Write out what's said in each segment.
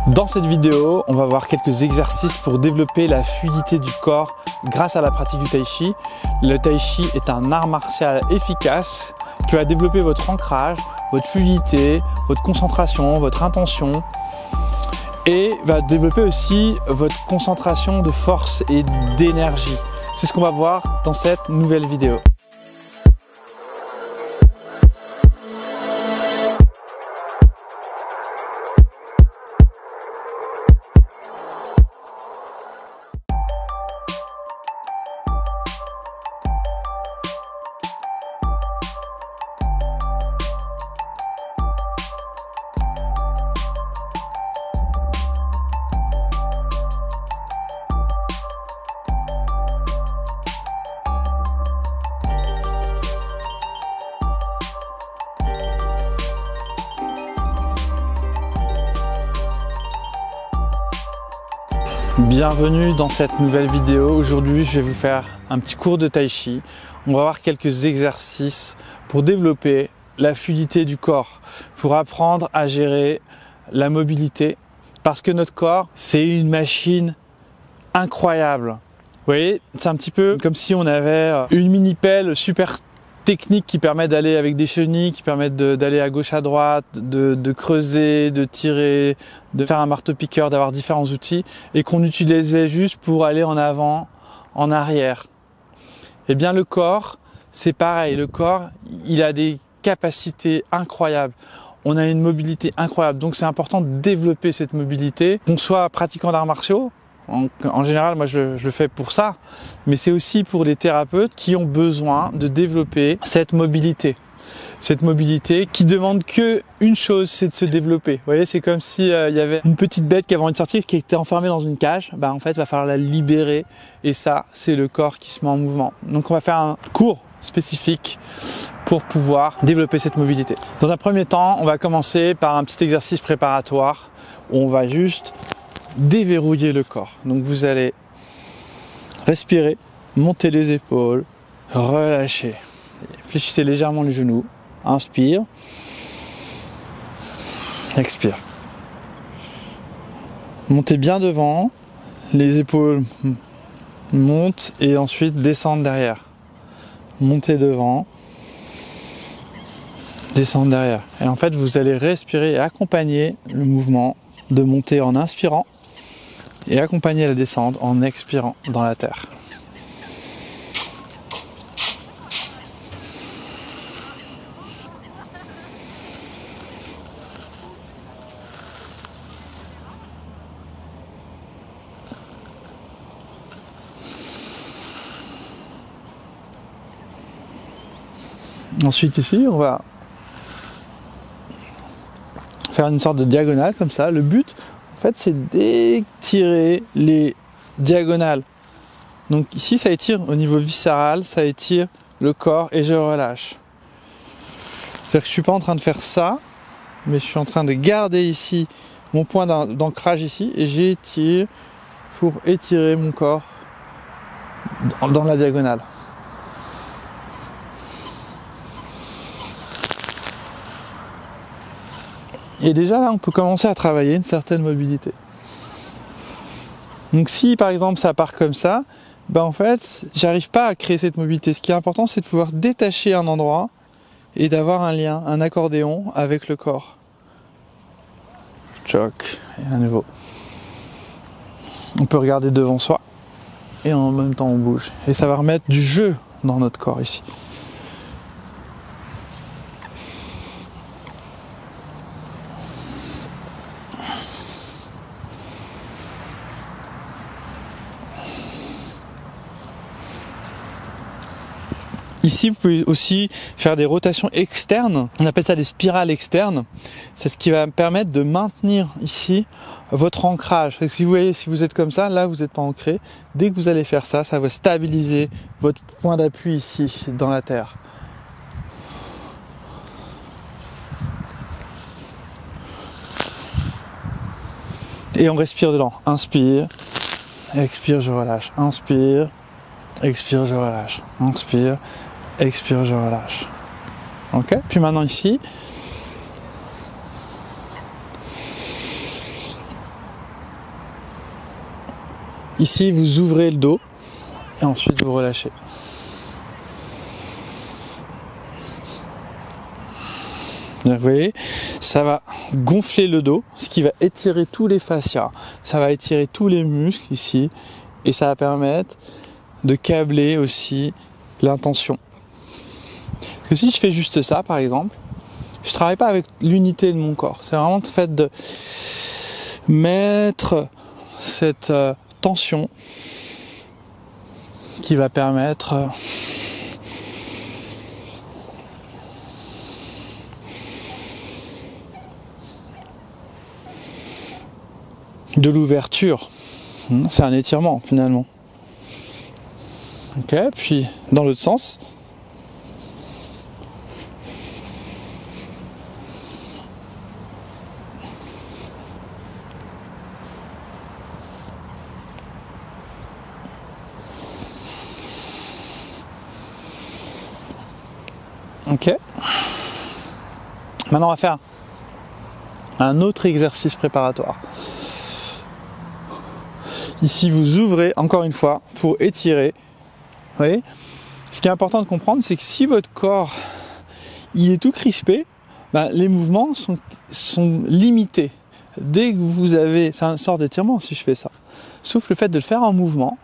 Dans cette vidéo, on va voir quelques exercices pour développer la fluidité du corps grâce à la pratique du tai chi. Le tai chi est un art martial efficace qui va développer votre ancrage, votre fluidité, votre concentration, votre intention et va développer aussi votre concentration de force et d'énergie. C'est ce qu'on va voir dans cette nouvelle vidéo. Bienvenue dans cette nouvelle vidéo. Aujourd'hui, je vais vous faire un petit cours de tai chi. On va voir quelques exercices pour développer la fluidité du corps, pour apprendre à gérer la mobilité. Parce que notre corps, c'est une machine incroyable. Vous voyez, c'est un petit peu comme si on avait une mini-pelle super technique qui permet d'aller avec des chenilles, qui permettent d'aller à gauche à droite, de creuser, de tirer, de faire un marteau-piqueur, d'avoir différents outils et qu'on utilisait juste pour aller en avant, en arrière. Eh bien le corps, c'est pareil. Le corps, il a des capacités incroyables. On a une mobilité incroyable. Donc c'est important de développer cette mobilité. Qu'on soit pratiquant d'arts martiaux, en général, moi je le fais pour ça, mais c'est aussi pour les thérapeutes qui ont besoin de développer cette mobilité. Cette mobilité qui demande qu'une chose, c'est de se développer. Vous voyez, c'est comme si y avait une petite bête qui avait envie de sortir, qui était enfermée dans une cage. Bah, en fait, il va falloir la libérer. Et ça, c'est le corps qui se met en mouvement. Donc on va faire un cours spécifique pour pouvoir développer cette mobilité. Dans un premier temps, on va commencer par un petit exercice préparatoire où on va juste déverrouiller le corps. Donc vous allez respirer, monter les épaules, relâcher. Fléchissez légèrement les genoux. Inspire. Expire. Montez bien devant. Les épaules montent et ensuite descendent derrière. Montez devant. Descendre derrière. Et en fait, vous allez respirer et accompagner le mouvement de monter en inspirant et accompagner la descente en expirant dans la terre. Ensuite ici, on va faire une sorte de diagonale comme ça. Le but, en fait, c'est d'étirer les diagonales. Donc ici, ça étire au niveau viscéral, ça étire le corps et je relâche. C'est-à-dire que je suis pas en train de faire ça, mais je suis en train de garder ici mon point d'ancrage ici et j'étire pour étirer mon corps dans la diagonale. Et déjà là, on peut commencer à travailler une certaine mobilité. Donc si par exemple ça part comme ça, ben en fait, j'arrive pas à créer cette mobilité. Ce qui est important, c'est de pouvoir détacher un endroit et d'avoir un lien, un accordéon avec le corps. Choc, et à nouveau. On peut regarder devant soi et en même temps on bouge. Et ça va remettre du jeu dans notre corps ici. Ici, vous pouvez aussi faire des rotations externes. On appelle ça des spirales externes. C'est ce qui va permettre de maintenir ici votre ancrage. Et si vous voyez, si vous êtes comme ça, là, vous n'êtes pas ancré. Dès que vous allez faire ça, ça va stabiliser votre point d'appui ici, dans la terre. Et on respire dedans. Inspire, expire, je relâche. Inspire, expire, je relâche. Inspire, expire, je relâche. Ok. Puis maintenant ici, Ici, vous ouvrez le dos et ensuite vous relâchez. Vous voyez, ça va gonfler le dos, ce qui va étirer tous les fascias, ça va étirer tous les muscles ici, et ça va permettre de câbler aussi l'intention. Parce que si je fais juste ça, par exemple, je travaille pas avec l'unité de mon corps. C'est vraiment le fait de mettre cette tension qui va permettre de l'ouverture. C'est un étirement finalement. Ok, puis dans l'autre sens. Ok. Maintenant on va faire un autre exercice préparatoire. Ici, vous ouvrez encore une fois pour étirer. Vous voyez ? Ce qui est important de comprendre, c'est que si votre corps il est tout crispé, les mouvements sont limités. Dès que vous avez... C'est un sort d'étirement si je fais ça. Sauf le fait de le faire en mouvement,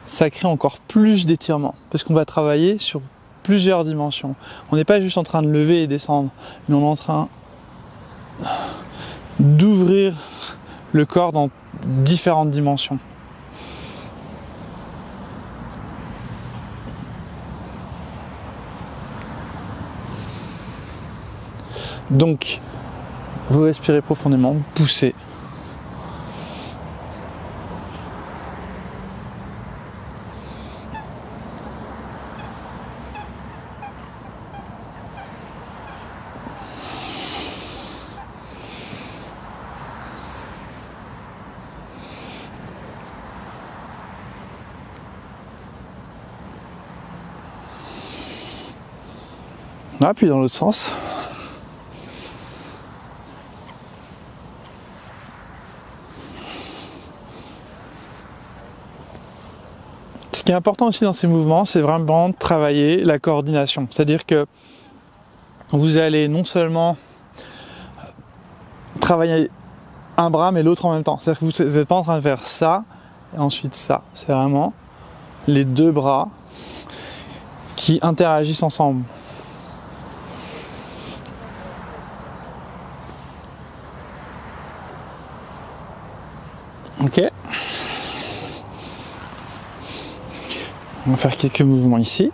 ça crée encore plus d'étirement. Parce qu'on va travailler sur plusieurs dimensions. On n'est pas juste en train de lever et descendre, mais on est en train d'ouvrir le corps dans différentes dimensions. Donc, vous respirez profondément, vous poussez. Ah, puis dans l'autre sens. Ce qui est important aussi dans ces mouvements, c'est vraiment de travailler la coordination. C'est-à-dire que vous allez non seulement travailler un bras mais l'autre en même temps. C'est-à-dire que vous n'êtes pas en train de faire ça et ensuite ça. C'est vraiment les deux bras qui interagissent ensemble. Ok. On va faire quelques mouvements ici.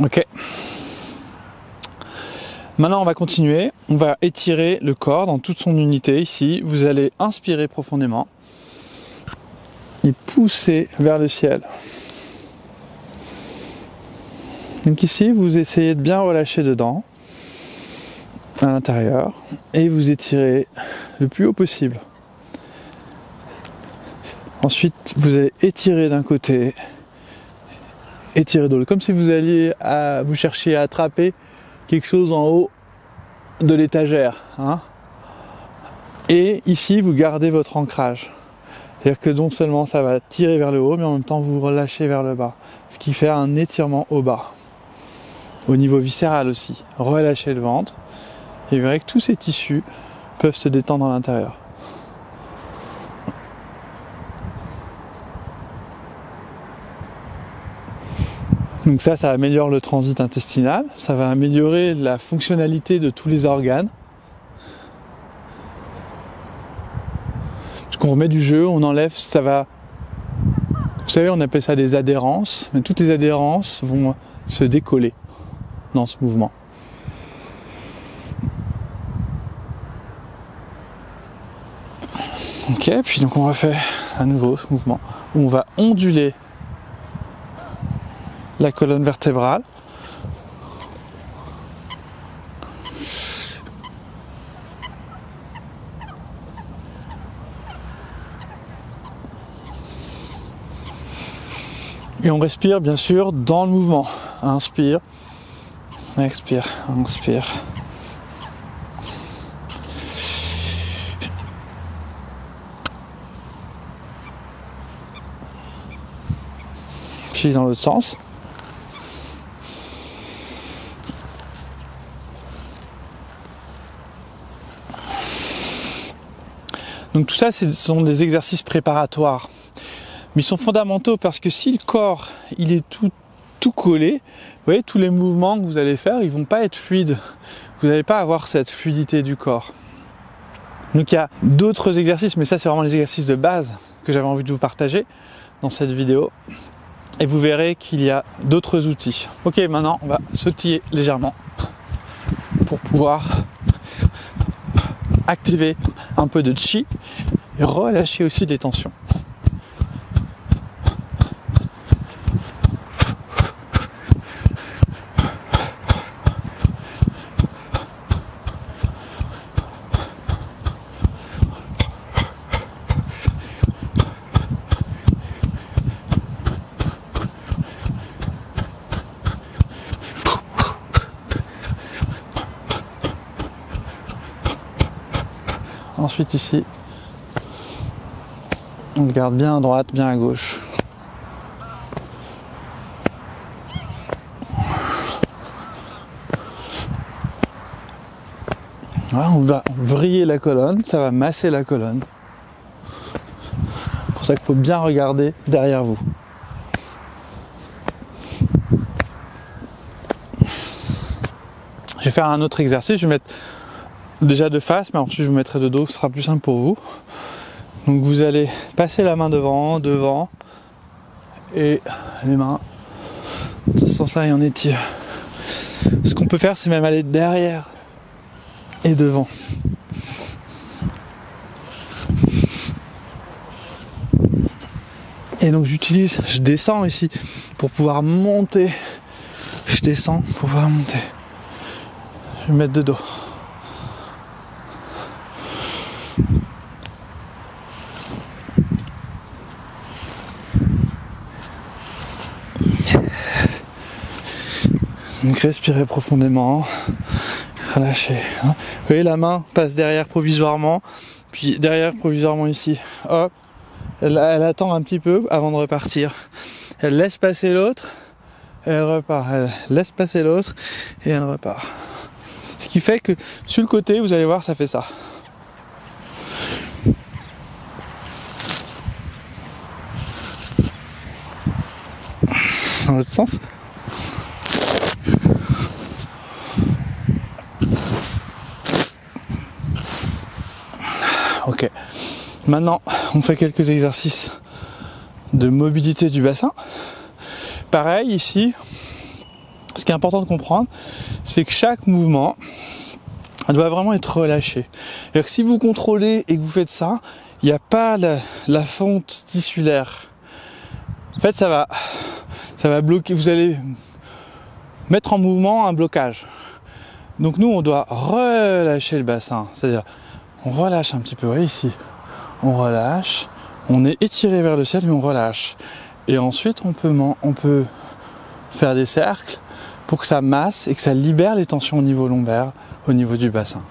Ok. Maintenant, on va continuer. On va étirer le corps dans toute son unité. Ici, vous allez inspirer profondément et pousser vers le ciel. Donc ici, vous essayez de bien relâcher dedans, à l'intérieur, et vous étirez le plus haut possible. Ensuite, vous allez étirer d'un côté, étirer de l'autre, comme si vous alliez vous cherchiez à attraper quelque chose en haut de l'étagère. Hein. Et ici, vous gardez votre ancrage. C'est-à-dire que non seulement ça va tirer vers le haut, mais en même temps vous relâchez vers le bas. Ce qui fait un étirement au bas. Au niveau viscéral aussi. Relâchez le ventre. Et vous verrez que tous ces tissus peuvent se détendre à l'intérieur. Donc ça améliore le transit intestinal, ça va améliorer la fonctionnalité de tous les organes. Parce qu'on remet du jeu, on enlève, ça va... Vous savez, on appelle ça des adhérences, mais toutes les adhérences vont se décoller dans ce mouvement. Ok, puis donc on refait à nouveau ce mouvement où on va onduler la colonne vertébrale. Et on respire bien sûr dans le mouvement. Inspire, expire, inspire. Puis dans l'autre sens. Donc tout ça, ce sont des exercices préparatoires. Mais ils sont fondamentaux parce que si le corps il est tout collé, vous voyez, tous les mouvements que vous allez faire, ils vont pas être fluides. Vous n'allez pas avoir cette fluidité du corps. Donc il y a d'autres exercices, mais ça c'est vraiment les exercices de base que j'avais envie de vous partager dans cette vidéo. Et vous verrez qu'il y a d'autres outils. Ok, maintenant on va sautiller légèrement pour pouvoir activer un peu de chi et relâcher aussi des tensions. Ensuite ici, on regarde bien à droite, bien à gauche. Voilà, on va vriller la colonne, ça va masser la colonne. C'est pour ça qu'il faut bien regarder derrière vous. Je vais faire un autre exercice, je vais mettre déjà de face, mais ensuite je vous mettrai de dos, ce sera plus simple pour vous. Donc vous allez passer la main devant, et les mains dans ce sens-là et on étire. Ce qu'on peut faire, c'est même aller derrière et devant. Et donc je descends ici pour pouvoir monter. Je descends pour pouvoir monter. Je vais me mettre de dos. Donc respirez profondément, relâchez. Vous voyez, la main passe derrière provisoirement, puis derrière provisoirement ici. Hop, elle attend un petit peu avant de repartir. Elle laisse passer l'autre, et elle repart. Elle laisse passer l'autre, et elle repart. Ce qui fait que sur le côté, vous allez voir, ça fait ça. Dans l'autre sens. Ok, maintenant on fait quelques exercices de mobilité du bassin. Pareil ici, ce qui est important de comprendre, c'est que chaque mouvement doit vraiment être relâché. C'est-à-dire que si vous contrôlez et que vous faites ça, il n'y a pas la fonte tissulaire. En fait, ça va bloquer, vous allez mettre en mouvement un blocage. Donc nous, on doit relâcher le bassin, c'est-à-dire on relâche un petit peu, voyez ici, on relâche, on est étiré vers le ciel mais on relâche. Et ensuite on peut faire des cercles pour que ça masse et que ça libère les tensions au niveau lombaire, au niveau du bassin.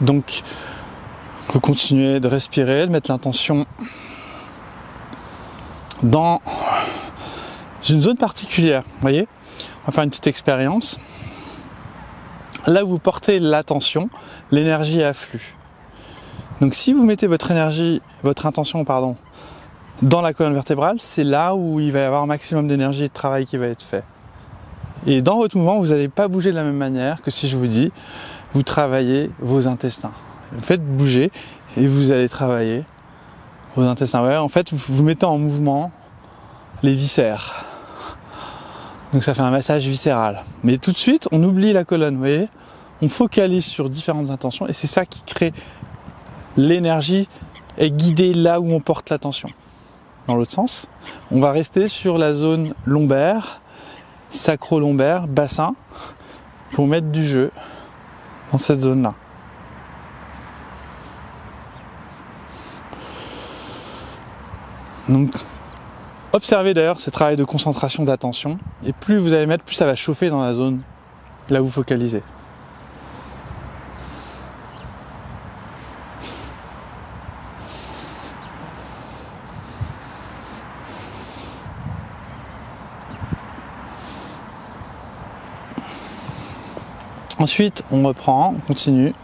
Donc, vous continuez de respirer, de mettre l'intention dans une zone particulière. Vous voyez, on va faire une petite expérience. Là où vous portez l'attention, l'énergie afflue. Donc, si vous mettez votre intention, dans la colonne vertébrale, c'est là où il va y avoir un maximum d'énergie et de travail qui va être fait. Et dans votre mouvement, vous n'allez pas bouger de la même manière que si je vous dis vous travaillez vos intestins. Vous faites bouger et vous allez travailler aux intestins. Ouais, en fait, vous mettez en mouvement les viscères. Donc ça fait un massage viscéral. Mais tout de suite, on oublie la colonne, vous voyez. On focalise sur différentes intentions et c'est ça qui crée l'énergie et guider là où on porte l'attention. Dans l'autre sens, on va rester sur la zone lombaire, sacro-lombaire, bassin, pour mettre du jeu dans cette zone-là. Donc, observez d'ailleurs ce travail de concentration d'attention, et plus vous allez mettre, plus ça va chauffer dans la zone là où vous focalisez. Ensuite, on reprend, on continue.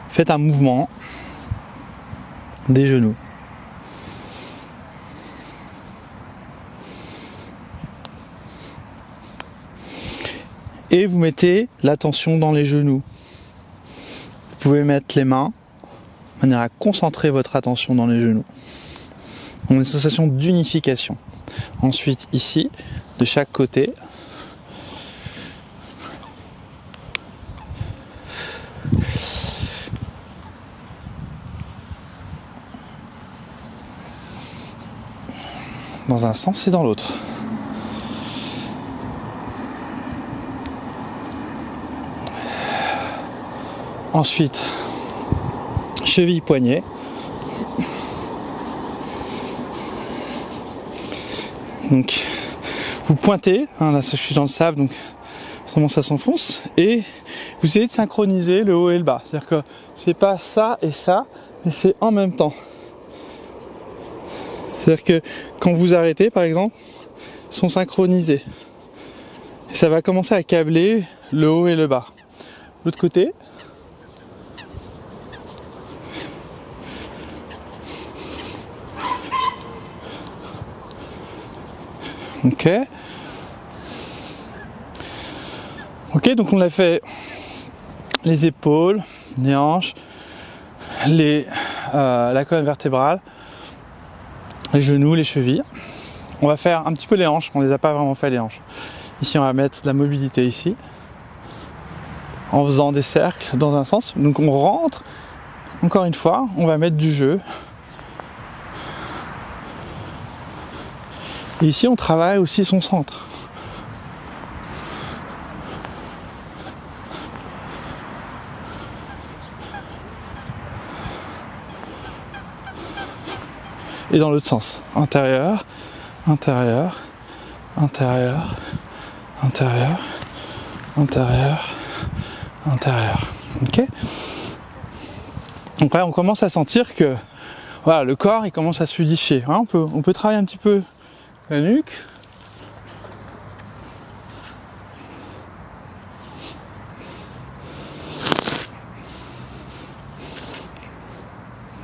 Faites un mouvement des genoux. Et vous mettez l'attention dans les genoux. Vous pouvez mettre les mains de manière à concentrer votre attention dans les genoux. On a une sensation d'unification. Ensuite, ici, de chaque côté, dans un sens et dans l'autre. Ensuite, cheville, poignet. Donc, vous pointez, hein, là je suis dans le sable, donc forcément ça s'enfonce, et vous essayez de synchroniser le haut et le bas. C'est-à-dire que c'est pas ça et ça, mais c'est en même temps. C'est-à-dire que quand vous arrêtez, par exemple, ils sont synchronisés. Et ça va commencer à câbler le haut et le bas. L'autre côté. Ok. Ok, donc on a fait les épaules, les hanches, la colonne vertébrale, les genoux, les chevilles. On va faire un petit peu les hanches, on les a pas vraiment fait les hanches. Ici on va mettre de la mobilité ici, en faisant des cercles dans un sens. Donc on rentre, encore une fois, on va mettre du jeu. Et ici on travaille aussi son centre. Et dans l'autre sens, intérieur, intérieur, intérieur, intérieur, intérieur, intérieur. Ok ? Donc là, on commence à sentir que voilà, le corps il commence à se fluidifier. Hein, on peut travailler un petit peu la nuque.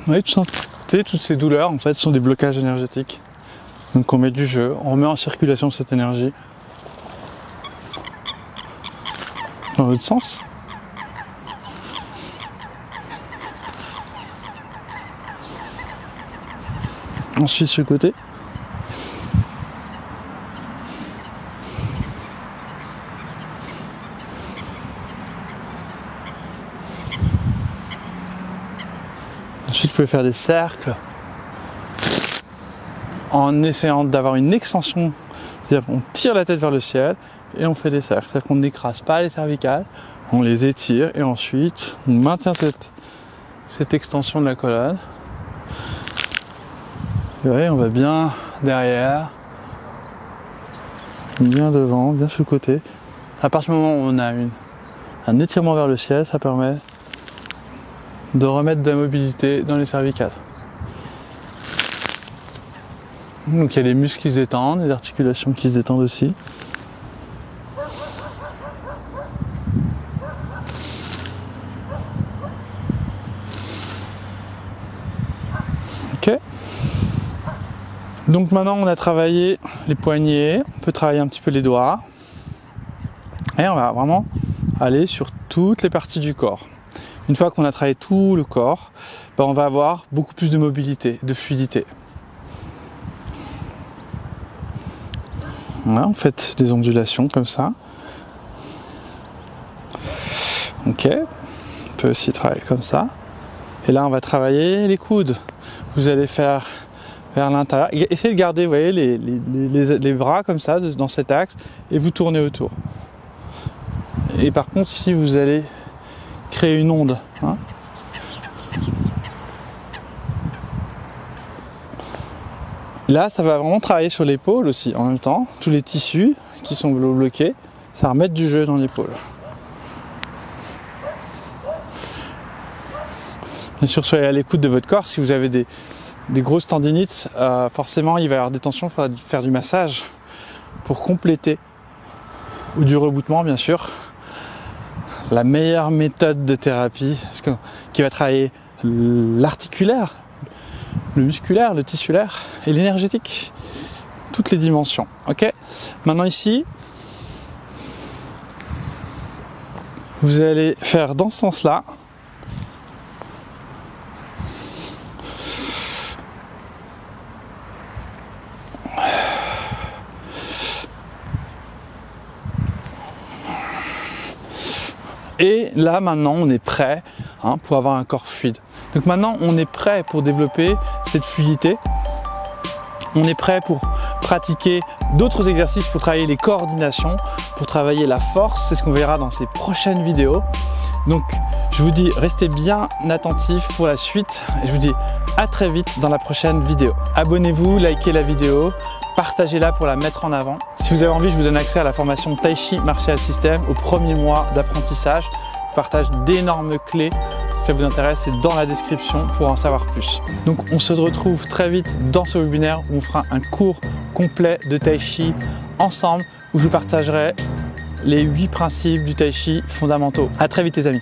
Oui, toutes ces douleurs en fait sont des blocages énergétiques. Donc on met du jeu, on remet en circulation cette énergie. Dans l'autre sens. Ensuite sur le côté. Ensuite, vous pouvez faire des cercles en essayant d'avoir une extension, c'est-à-dire qu'on tire la tête vers le ciel et on fait des cercles. C'est-à-dire qu'on n'écrase pas les cervicales, on les étire et ensuite on maintient cette extension de la colonne. Et voyez, on va bien derrière, bien devant, bien sur le côté. À partir du moment où on a un étirement vers le ciel, ça permet de remettre de la mobilité dans les cervicales. Donc il y a les muscles qui se détendent, les articulations qui se détendent aussi. Ok. Donc maintenant on a travaillé les poignets, on peut travailler un petit peu les doigts. Et on va vraiment aller sur toutes les parties du corps. Une fois qu'on a travaillé tout le corps, on va avoir beaucoup plus de mobilité, de fluidité. Voilà, on fait des ondulations comme ça. Ok, on peut aussi travailler comme ça. Et là, on va travailler les coudes. Vous allez faire vers l'intérieur. Essayez de garder, vous voyez, les bras comme ça, dans cet axe, et vous tournez autour. Et par contre, ici, vous allez créer une onde. Hein. Là, ça va vraiment travailler sur l'épaule aussi, en même temps. Tous les tissus qui sont bloqués, ça va remettre du jeu dans l'épaule. Bien sûr, soyez à l'écoute de votre corps. Si vous avez des grosses tendinites, forcément, il va y avoir des tensions. Il faudra faire du massage pour compléter. Ou du reboutement, bien sûr. La meilleure méthode de thérapie qui va travailler l'articulaire, le musculaire, le tissulaire et l'énergétique. Toutes les dimensions. Ok ? Maintenant ici, vous allez faire dans ce sens-là. Et là maintenant on est prêt pour avoir un corps fluide. Donc maintenant on est prêt pour développer cette fluidité. On est prêt pour pratiquer d'autres exercices pour travailler les coordinations, pour travailler la force. C'est ce qu'on verra dans ces prochaines vidéos. Donc je vous dis restez bien attentifs pour la suite. Et je vous dis à très vite dans la prochaine vidéo. Abonnez-vous, likez la vidéo. Partagez-la pour la mettre en avant. Si vous avez envie, je vous donne accès à la formation Tai Chi Martial System au premier mois d'apprentissage. Je partage d'énormes clés. Si ça vous intéresse, c'est dans la description pour en savoir plus. Donc on se retrouve très vite dans ce webinaire où on fera un cours complet de Tai Chi ensemble, où je vous partagerai les 8 principes du Tai Chi fondamentaux. À très vite les amis.